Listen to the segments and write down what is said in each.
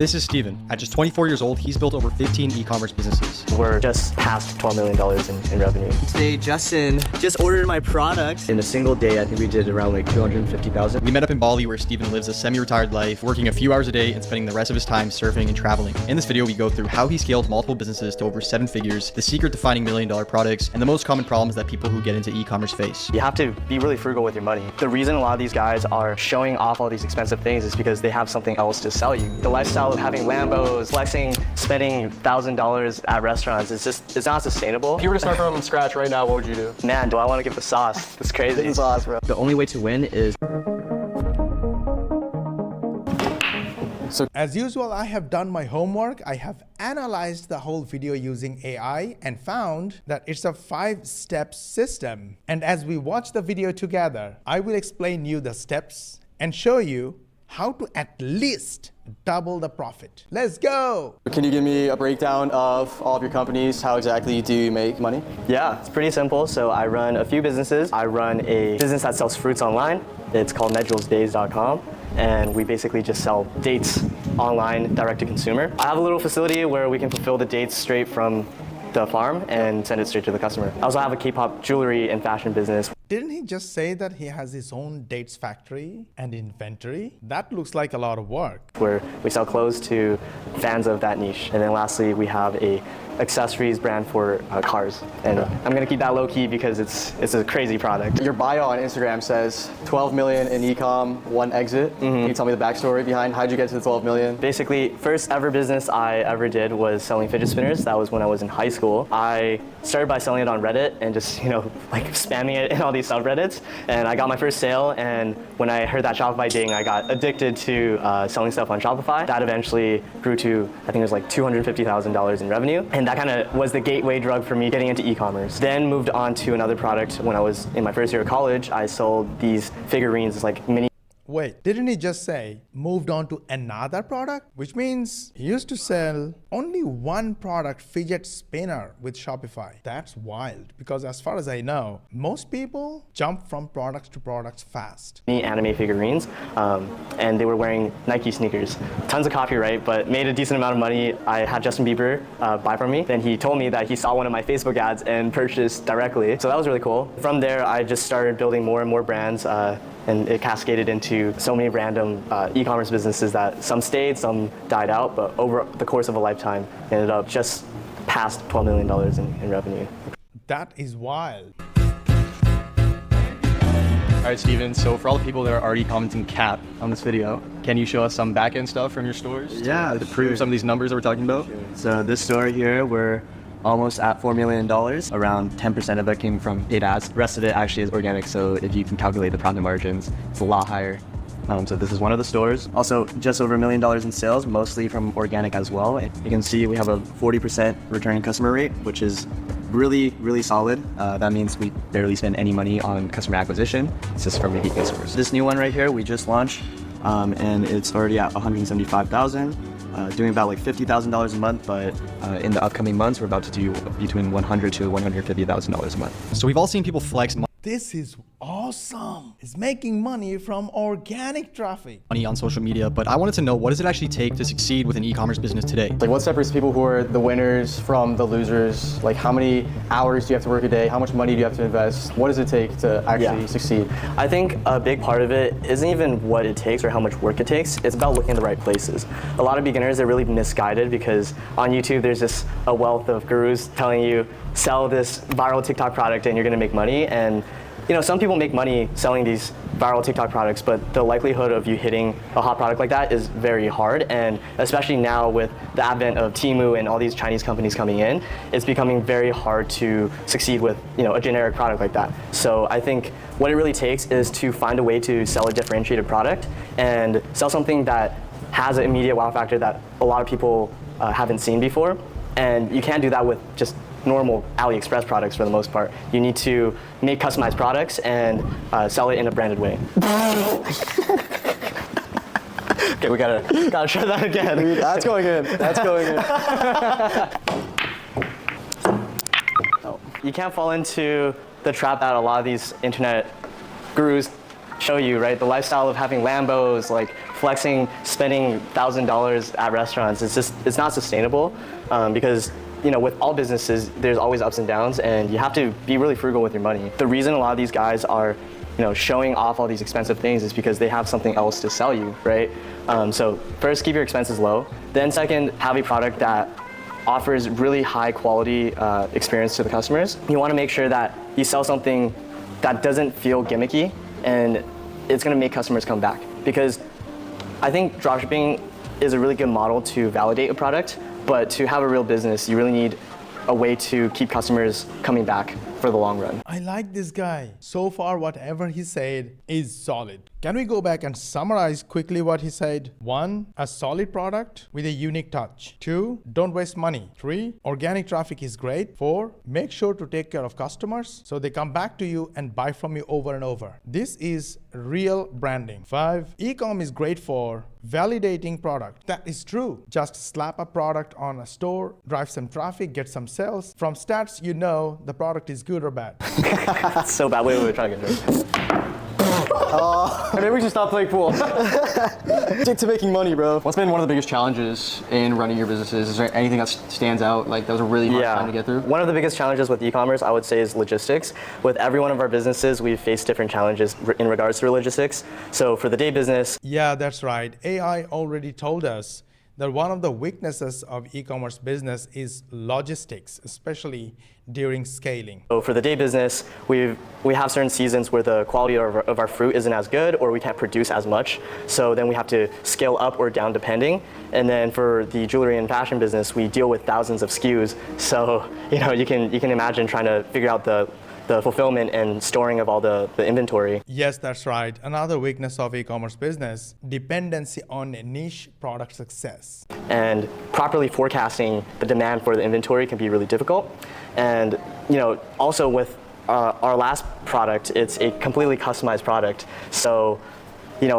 This is Steven. At just 24 years old, he's built over 15 e-commerce businesses. We're just past $12 million in revenue. Today, Justin just ordered my product. In a single day, I think we did around like 250,000. We met up in Bali, where Steven lives a semi-retired life, working a few hours a day and spending the rest of his time surfing and traveling. In this video, we go through how he scaled multiple businesses to over 7 figures, the secret to finding million-dollar products, and the most common problems that people who get into e-commerce face. You have to be really frugal with your money. The reason a lot of these guys are showing off all these expensive things is because they have something else to sell you. The lifestyle of having Lambos, flexing, spending $1,000 at restaurants, it's not sustainable. If you were to start from scratch right now, what would you do? Man, do I want to give the sauce? It's crazy. The sauce, bro. The only way to win is... As usual, I have done my homework. I have analyzed the whole video using AI and found that it's a 5-step system. And as we watch the video together, I will explain you the steps and show you how to at least double the profit. Let's go! Can you give me a breakdown of all of your companies? How exactly do you make money? Yeah, it's pretty simple. So I run a few businesses. I run a business that sells fruits online. It's called medjewelsdays.com. And we basically just sell dates online, direct to consumer. I have a little facility where we can fulfill the dates straight from the farm and send it straight to the customer. I also have a K-pop jewelry and fashion business. Didn't he just say that he has his own dates factory and inventory? That looks like a lot of work. Where we sell clothes to fans of that niche. And then lastly, we have a accessories brand for cars. And I'm gonna keep that low key because it's a crazy product. Your bio on Instagram says 12 million in e-com, 1 exit. Can you tell me the backstory behind how'd you get to the 12 million? Basically, first ever business I ever did was selling fidget spinners. That was when I was in high school. I started by selling it on Reddit and just, like spamming it in all these subreddits. And I got my first sale, and when I heard that Shopify ding, I got addicted to selling stuff on Shopify. That eventually grew to, I think it was like $250,000 in revenue. And that kind of was the gateway drug for me getting into e-commerce. Then moved on to another product. When I was in my first year of college, I sold these figurines, like mini. Wait, didn't he just say moved on to another product? Which means he used to sell only one product, fidget spinner, with Shopify. That's wild, because as far as I know, most people jump from products to products fast. Anime figurines, and they were wearing Nike sneakers. Tons of copyright, but made a decent amount of money. I had Justin Bieber buy from me. Then he told me that he saw one of my Facebook ads and purchased directly. So that was really cool. From there, I just started building more and more brands. And it cascaded into so many random e-commerce businesses that some stayed, some died out, but over the course of a lifetime, ended up just past $12 million in revenue. That is wild. All right, Steven, so for all the people that are already commenting cap on this video, can you show us some back-end stuff from your stores Yeah, to prove some of these numbers that we're talking about? So this store here, we're almost at $4 million. Around 10% of it came from paid ads. The rest of it actually is organic, so if you can calculate the profit margins, it's a lot higher. So this is one of the stores. Also, just over $1 million in sales, mostly from organic as well. And you can see we have a 40% returning customer rate, which is really, really solid. That means we barely spend any money on customer acquisition. It's just from repeat customers. This new one right here, we just launched, and it's already at 175,000. Doing about like $50,000 a month, but in the upcoming months, we're about to do between $100,000 to $150,000 a month. So we've all seen people flex This is awesome. It's making money from organic traffic. money on social media, but I wanted to know, what does it actually take to succeed with an e-commerce business today? Like, what separates people who are the winners from the losers? Like, how many hours do you have to work a day? How much money do you have to invest? What does it take to actually succeed? I think a big part of it isn't even what it takes or how much work it takes. It's about looking in the right places. A lot of beginners are really misguided because on YouTube there's just a wealth of gurus telling you sell this viral TikTok product and you're gonna make money. And some people make money selling these viral TikTok products, but the likelihood of you hitting a hot product like that is very hard. And especially now with the advent of Temu and all these Chinese companies coming in, it's becoming very hard to succeed with a generic product like that. So I think what it really takes is to find a way to sell a differentiated product and sell something that has an immediate wow factor that a lot of people haven't seen before. And you can't do that with just normal AliExpress products for the most part. You need to make customized products and sell it in a branded way. Okay, we gotta try that again. That's going in. That's going in. You can't fall into the trap that a lot of these internet gurus show you, right? The lifestyle of having Lambos, like flexing, spending $1,000 at restaurants. It's not sustainable because with all businesses, there's always ups and downs, and you have to be really frugal with your money. The reason a lot of these guys are showing off all these expensive things is because they have something else to sell you, right? So first, keep your expenses low. Then second, have a product that offers really high quality experience to the customers. You want to make sure that you sell something that doesn't feel gimmicky, and it's going to make customers come back. Because I think dropshipping is a really good model to validate a product, but to have a real business, you really need a way to keep customers coming back for the long run. I like this guy. So far, whatever he said is solid. Can we go back and summarize quickly what he said? 1. A solid product with a unique touch. 2. Don't waste money. 3. Organic traffic is great. 4. Make sure to take care of customers so they come back to you and buy from you over and over. This is real branding. 5. E-com is great for validating product. That is true. Just slap a product on a store, drive some traffic, get some sales. From stats, you know the product is good or bad. That's so bad. Wait, try to get it. Maybe we should stop playing pool. Stick to making money, bro. What's been one of the biggest challenges in running your businesses? Is there anything that stands out, like that was a really hard time to get through? One of the biggest challenges with e-commerce, I would say, is logistics. With every one of our businesses, we've faced different challenges in regards to logistics. So for the day business, Yeah, that's right. AI already told us that one of the weaknesses of e-commerce business is logistics, especially during scaling. So for the day business, we have certain seasons where the quality of our fruit isn't as good, or we can't produce as much. So then we have to scale up or down depending. And then for the jewelry and fashion business, we deal with thousands of SKUs. So you can imagine trying to figure out the fulfillment and storing of all the inventory. Yes, that's right. Another weakness of e-commerce business, dependency on niche product success. And properly forecasting the demand for the inventory can be really difficult. And also with our last product, it's a completely customized product. So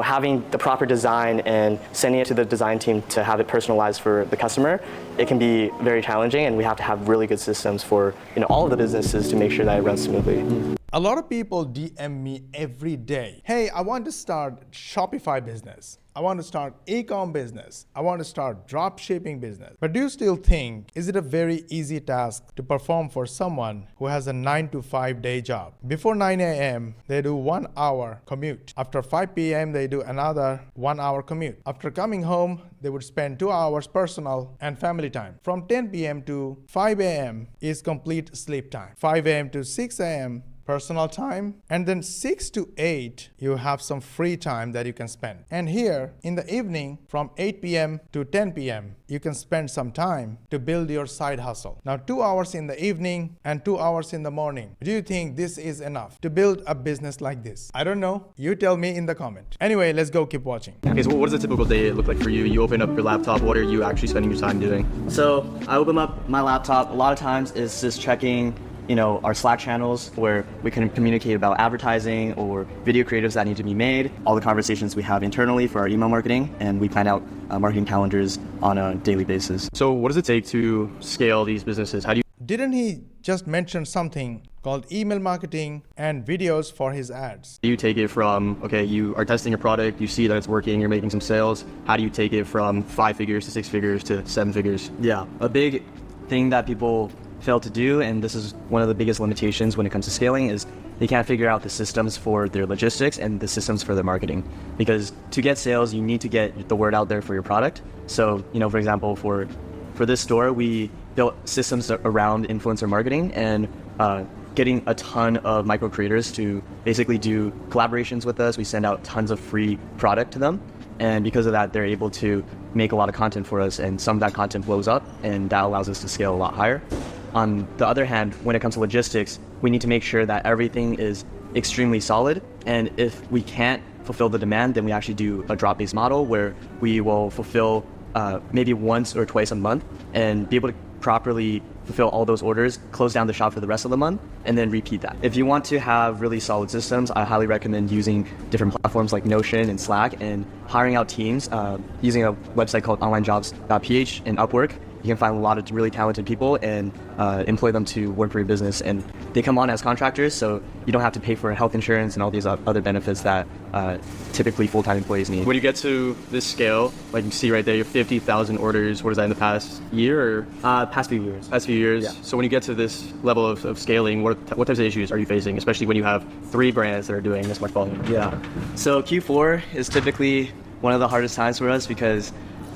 having the proper design and sending it to the design team to have it personalized for the customer, it can be very challenging, and we have to have really good systems for all of the businesses to make sure that it runs smoothly. A lot of people DM me every day. Hey, I want to start Shopify business. I want to start e-com business. I want to start drop shipping business. But do you still think, is it a very easy task to perform for someone who has a 9 to 5 day job? Before 9 a.m., they do 1 hour commute. After 5 p.m., they do another 1 hour commute. After coming home, they would spend 2 hours personal and family time. From 10 p.m. to 5 a.m. is complete sleep time. 5 a.m. to 6 a.m. personal time, and then 6 to 8 you have some free time that you can spend. And here in the evening from 8 p.m. to 10 p.m. you can spend some time to build your side hustle. Now 2 hours in the evening and 2 hours in the morning. Do you think this is enough to build a business like this? I don't know. You tell me in the comment. Anyway, let's go keep watching. Okay, so what does a typical day look like for you? You open up your laptop, what are you actually spending your time doing? So I open up my laptop. A lot of times it's just checking our Slack channels where we can communicate about advertising or video creatives that need to be made, all the conversations we have internally for our email marketing, and we plan out marketing calendars on a daily basis. So what does it take to scale these businesses? How do you Didn't he just mention something called email marketing and videos for his ads? You take it from, okay, you are testing a product, you see that it's working, you're making some sales. How do you take it from 5 figures to 6 figures to 7 figures? Yeah, a big thing that people fail to do, and this is one of the biggest limitations when it comes to scaling, is they can't figure out the systems for their logistics and the systems for their marketing. Because to get sales, you need to get the word out there for your product. So, for example, for this store, we built systems around influencer marketing and getting a ton of micro creators to basically do collaborations with us. We send out tons of free product to them. And because of that, they're able to make a lot of content for us, and some of that content blows up, and that allows us to scale a lot higher. On the other hand, when it comes to logistics, we need to make sure that everything is extremely solid. And if we can't fulfill the demand, then we actually do a drop-based model where we will fulfill maybe once or twice a month and be able to properly fulfill all those orders, close down the shop for the rest of the month, and then repeat that. If you want to have really solid systems, I highly recommend using different platforms like Notion and Slack and hiring out teams using a website called onlinejobs.ph and Upwork. you can find a lot of really talented people and employ them to work for your business. And they come on as contractors, so you don't have to pay for health insurance and all these other benefits that typically full-time employees need. When you get to this scale, like you see right there, you have 50,000 orders. What is that in the past year or? Past few years. Past few years. Yeah. So when you get to this level of scaling, what types of issues are you facing, especially when you have 3 brands that are doing this much volume? Yeah. So Q4 is typically one of the hardest times for us because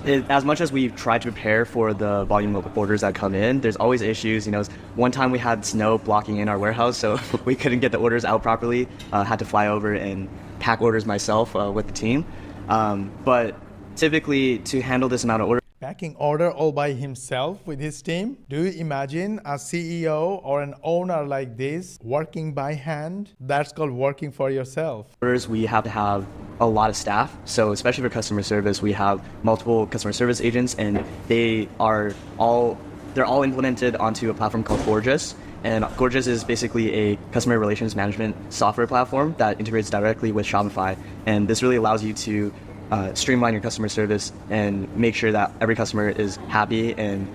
as much as we try to prepare for the volume of orders that come in, there's always issues. You know, one time we had snow blocking in our warehouse, so we couldn't get the orders out properly. Had to fly over and pack orders myself with the team. But typically, to handle this amount of orders, Packing order all by himself with his team? Do you imagine a CEO or an owner like this working by hand? That's called working for yourself. we have to have a lot of staff. So especially for customer service, we have multiple customer service agents, and they're all implemented onto a platform called Gorgeous. And Gorgeous is basically a customer relations management software platform that integrates directly with Shopify. And this really allows you to streamline your customer service and make sure that every customer is happy and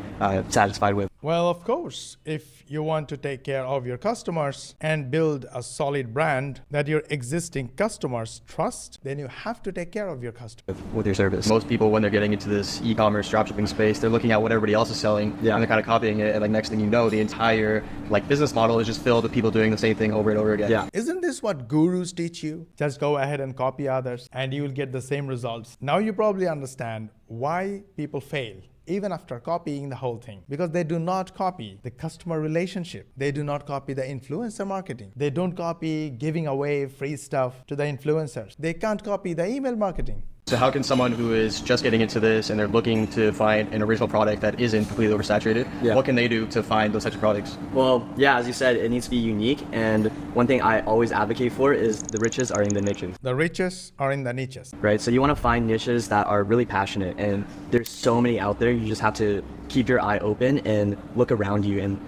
satisfied with. Well, of course, if you want to take care of your customers and build a solid brand that your existing customers trust, then you have to take care of your customers. With your service. Most people, when they're getting into this e-commerce dropshipping space, they're looking at what everybody else is selling, and they're kind of copying it. And like next thing you know, the entire business model is just filled with people doing the same thing over and over again. Yeah. Isn't this what gurus teach you? Just go ahead and copy others and you will get the same results. Now you probably understand why people fail even after copying the whole thing, because they do not copy the customer relationship. They do not copy the influencer marketing. They don't copy giving away free stuff to the influencers. They can't copy the email marketing. So how can someone who is just getting into this and they're looking to find an original product that isn't completely oversaturated, what can they do to find those types of products? Well, yeah, as you said, it needs to be unique. And one thing I always advocate for is the riches are in the niches. The riches are in the niches. Right, so you want to find niches that are really passionate, and there's so many out there. You just have to keep your eye open and look around you and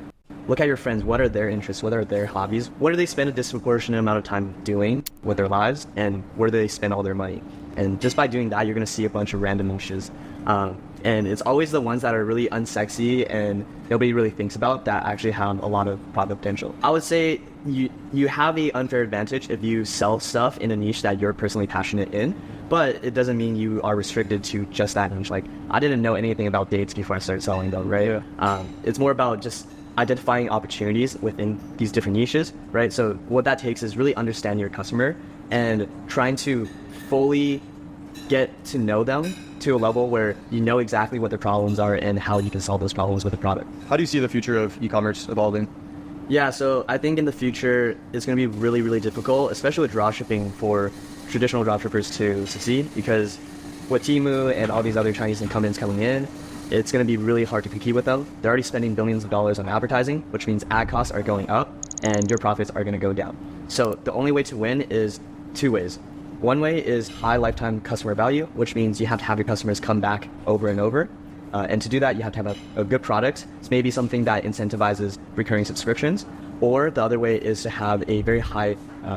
look at your friends. What are their interests? What are their hobbies? What do they spend a disproportionate amount of time doing with their lives? And where do they spend all their money? And just by doing that, you're going to see a bunch of random niches. And it's always the ones that are really unsexy and nobody really thinks about that actually have a lot of product potential. I would say you have an unfair advantage if you sell stuff in a niche that you're personally passionate in, but it doesn't mean you are restricted to just that niche. Like, I didn't know anything about dates before I started selling them, right? It's more about just identifying opportunities within these different niches, right? So what that takes is really understanding your customer and trying to fully get to know them to a level where you know exactly what their problems are and how you can solve those problems with a product. How do you see the future of e-commerce evolving? Yeah, so I think in the future, it's going to be really, really difficult, especially with dropshipping, for traditional dropshippers to succeed, because with Temu and all these other Chinese incumbents coming in, it's going to be really hard to compete with them. They're already spending billions of dollars on advertising, which means ad costs are going up and your profits are going to go down. So the only way to win is 2 ways. One way is high lifetime customer value, which means you have to have your customers come back over and over. And to do that, you have to have a good product. It's maybe something that incentivizes recurring subscriptions. Or the other way is to have a very high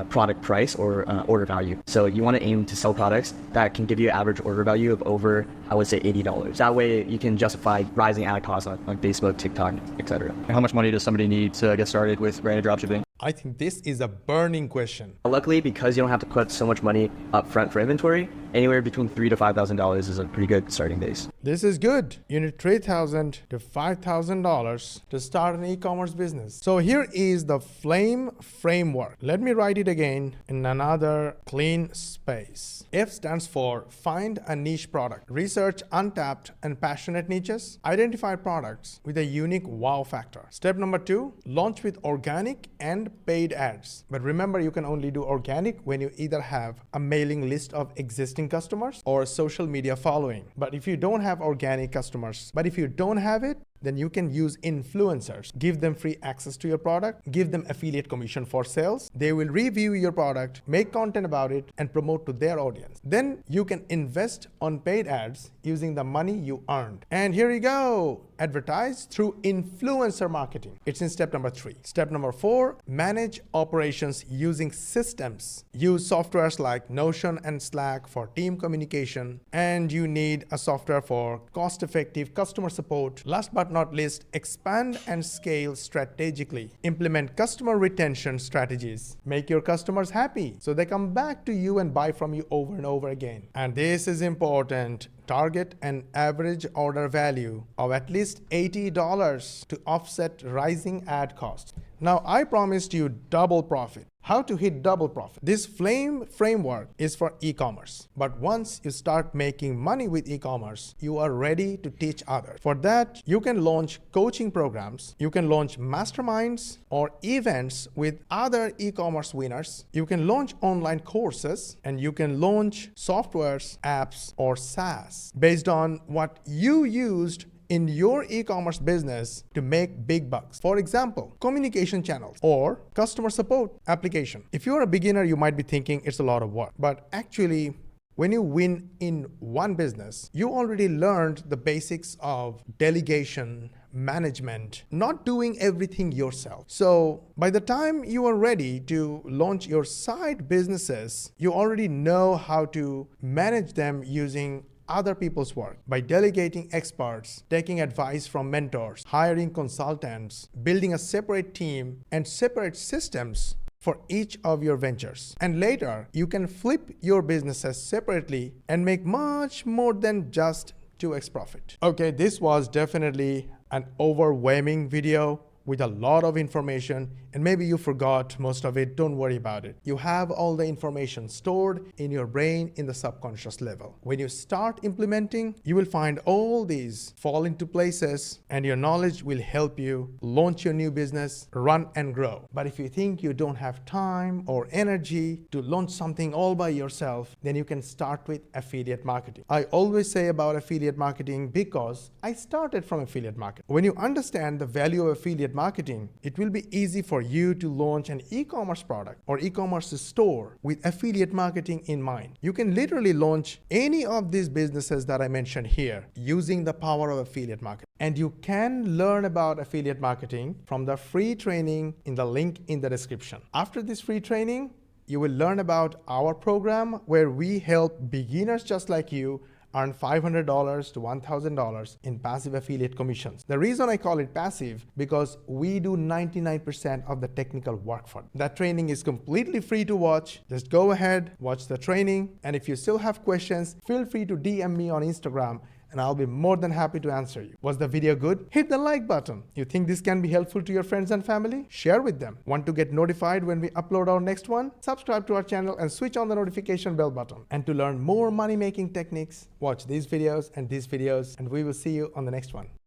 product price or order value. So you want to aim to sell products that can give you an average order value of over, I would say, $80. That way you can justify rising ad costs on Facebook, TikTok, etc. And how much money does somebody need to get started with branded dropshipping? I think this is a burning question. Luckily, because you don't have to put so much money up front for inventory, anywhere between $3,000 to $5,000 is a pretty good starting base. This is good. You need $3,000 to $5,000 to start an e-commerce business. So here is the FLAME framework. Let me write it again in another clean space. F stands for find a niche product. Research untapped and passionate niches. Identify products with a unique wow factor. Step number 2, launch with organic and paid ads. But remember, you can only do organic when you either have a mailing list of existing customers or social media following. But if you don't have organic customers, if you don't have it, then you can use influencers. Give them free access to your product, give them affiliate commission for sales. They will review your product, make content about it, and promote to their audience. Then you can invest on paid ads using the money you earned. And here you go. Advertise through influencer marketing. It's in step number 3. Step number 4, manage operations using systems. Use softwares like Notion and Slack for team communication, and you need a software for cost-effective customer support. Last but not least, expand and scale strategically. Implement customer retention strategies. Make your customers happy so they come back to you and buy from you over and over again. And this is important. Target an average order value of at least $80 to offset rising ad costs. Now, I promised you double profit. How to hit double profit? This flame framework is for e-commerce. But once you start making money with e-commerce, you are ready to teach others. For that, you can launch coaching programs, you can launch masterminds or events with other e-commerce winners, you can launch online courses, and you can launch softwares, apps, or SaaS based on what you used in your e-commerce business to make big bucks. For example, communication channels or customer support application. If you're a beginner, you might be thinking it's a lot of work, but actually, when you win in one business, you already learned the basics of delegation, management, not doing everything yourself. So by the time you are ready to launch your side businesses, you already know how to manage them using other people's work by delegating experts, taking advice from mentors, hiring consultants, building a separate team and separate systems for each of your ventures. And later, you can flip your businesses separately and make much more than just 2x profit. Okay, this was definitely an overwhelming video with a lot of information, and maybe you forgot most of it. Don't worry about it. You have all the information stored in your brain in the subconscious level. When you start implementing, you will find all these fall into places, and your knowledge will help you launch your new business, run and grow. But if you think you don't have time or energy to launch something all by yourself, then you can start with affiliate marketing. I always say about affiliate marketing because I started from affiliate marketing. When you understand the value of affiliate marketing, it will be easy for you to launch an e-commerce product or e-commerce store with affiliate marketing in mind. You can literally launch any of these businesses that I mentioned here using the power of affiliate marketing. And you can learn about affiliate marketing from the free training in the link in the description. After this free training, you will learn about our program where we help beginners just like you earn $500 to $1,000 in passive affiliate commissions. The reason I call it passive because we do 99% of the technical work for it. That training is completely free to watch. Just go ahead, watch the training, and if you still have questions, feel free to DM me on Instagram and I'll be more than happy to answer you. Was the video good? Hit the like button. You think this can be helpful to your friends and family? Share with them. Want to get notified when we upload our next one? Subscribe to our channel and switch on the notification bell button. And to learn more money-making techniques, watch these videos, and we will see you on the next one.